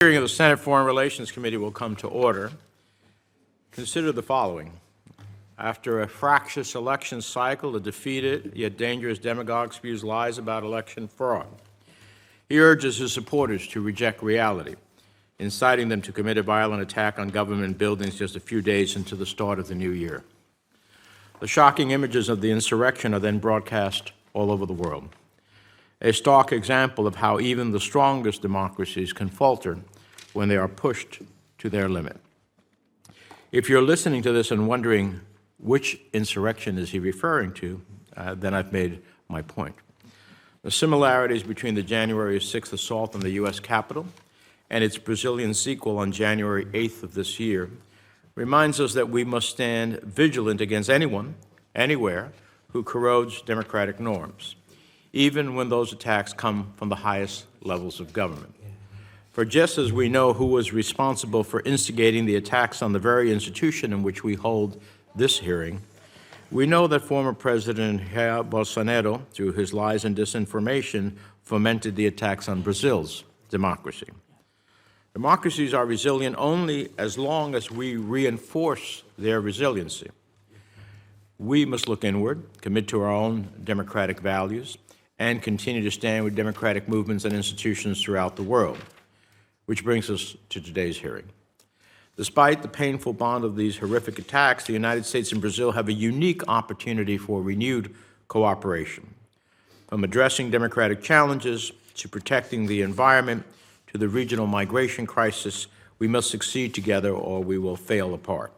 The hearing of the Senate Foreign Relations Committee will come to order. Consider the following. After a fractious election cycle, the defeated yet dangerous demagogue spews lies about election fraud. He urges his supporters to reject reality, inciting them to commit a violent attack on government buildings just a few days into the start of the new year. The shocking images of the insurrection are then broadcast all over the world. A stark example of how even the strongest democracies can falter when they are pushed to their limit. If you're listening to this and wondering which insurrection is he referring to, then I've made my point. The similarities between the January 6th assault on the U.S. Capitol and its Brazilian sequel on January 8th of this year reminds us that we must stand vigilant against anyone, anywhere, who corrodes democratic norms, even when those attacks come from the highest levels of government. For just as we know who was responsible for instigating the attacks on the very institution in which we hold this hearing, we know that former President Jair Bolsonaro, through his lies and disinformation, fomented the attacks on Brazil's democracy. Democracies are resilient only as long as we reinforce their resiliency. We must look inward, commit to our own democratic values, and continue to stand with democratic movements and institutions throughout the world, which brings us to today's hearing. Despite the painful bond of these horrific attacks, the United States and Brazil have a unique opportunity for renewed cooperation. From addressing democratic challenges to protecting the environment to the regional migration crisis, we must succeed together or we will fail apart.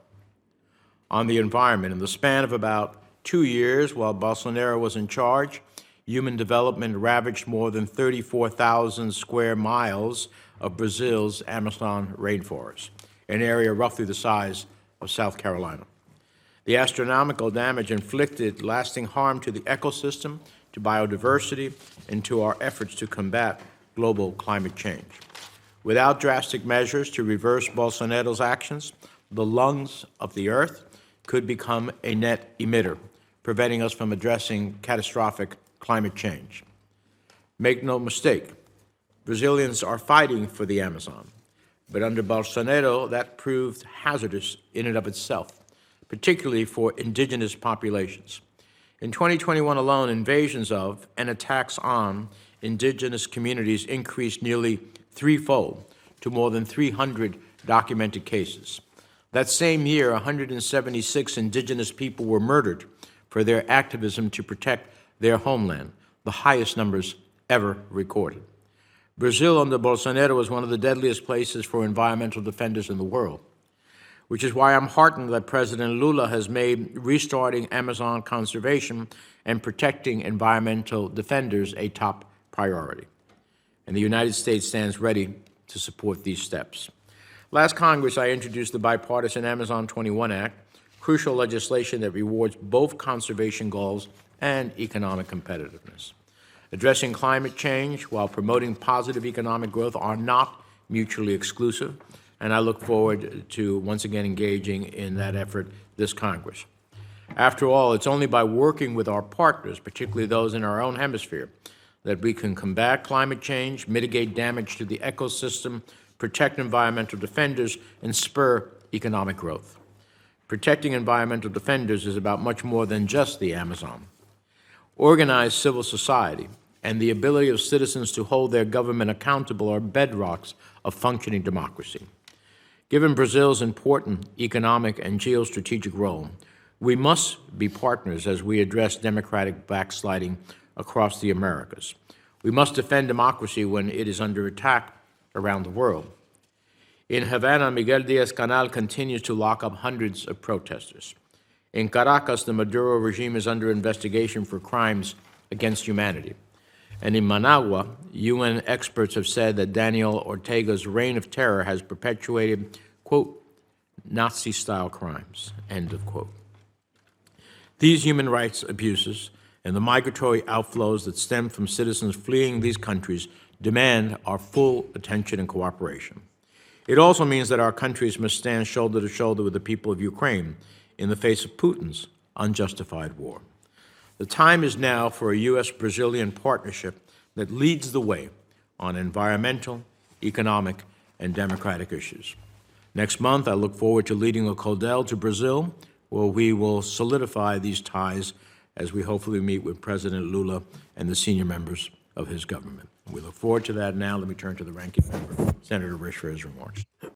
On the environment, in the span of about 2 years while Bolsonaro was in charge, human development ravaged more than 34,000 square miles of Brazil's Amazon rainforest, an area roughly the size of South Carolina. The astronomical damage inflicted lasting harm to the ecosystem, to biodiversity, and to our efforts to combat global climate change. Without drastic measures to reverse Bolsonaro's actions, the lungs of the earth could become a net emitter, preventing us from addressing catastrophic climate change. Make no mistake, Brazilians are fighting for the Amazon, but under Bolsonaro, that proved hazardous in and of itself, particularly for indigenous populations. In 2021 alone, invasions of and attacks on indigenous communities increased nearly threefold to more than 300 documented cases. That same year, 176 indigenous people were murdered for their activism to protect their homeland, the highest numbers ever recorded. Brazil under Bolsonaro was one of the deadliest places for environmental defenders in the world, which is why I'm heartened that President Lula has made restarting Amazon conservation and protecting environmental defenders a top priority. And the United States stands ready to support these steps. Last Congress, I introduced the bipartisan Amazon 21 Act, crucial legislation that rewards both conservation goals and economic competitiveness. Addressing climate change while promoting positive economic growth are not mutually exclusive, and I look forward to once again engaging in that effort this Congress. After all, it's only by working with our partners, particularly those in our own hemisphere, that we can combat climate change, mitigate damage to the ecosystem, protect environmental defenders, and spur economic growth. Protecting environmental defenders is about much more than just the Amazon. Organized civil society and the ability of citizens to hold their government accountable are bedrocks of functioning democracy. Given Brazil's important economic and geostrategic role, we must be partners as we address democratic backsliding across the Americas. We must defend democracy when it is under attack around the world. In Havana, Miguel Diaz-Canel continues to lock up hundreds of protesters. In Caracas, the Maduro regime is under investigation for crimes against humanity. And in Managua, UN experts have said that Daniel Ortega's reign of terror has perpetuated, quote, Nazi-style crimes, end of quote. These human rights abuses and the migratory outflows that stem from citizens fleeing these countries demand our full attention and cooperation. It also means that our countries must stand shoulder to shoulder with the people of Ukraine in the face of Putin's unjustified war. The time is now for a U.S.-Brazilian partnership that leads the way on environmental, economic, and democratic issues. Next month, I look forward to leading the Codel to Brazil, where we will solidify these ties as we hopefully meet with President Lula and the senior members of his government. We look forward to that now. Let me turn to the ranking member, Senator Risch, for his remarks.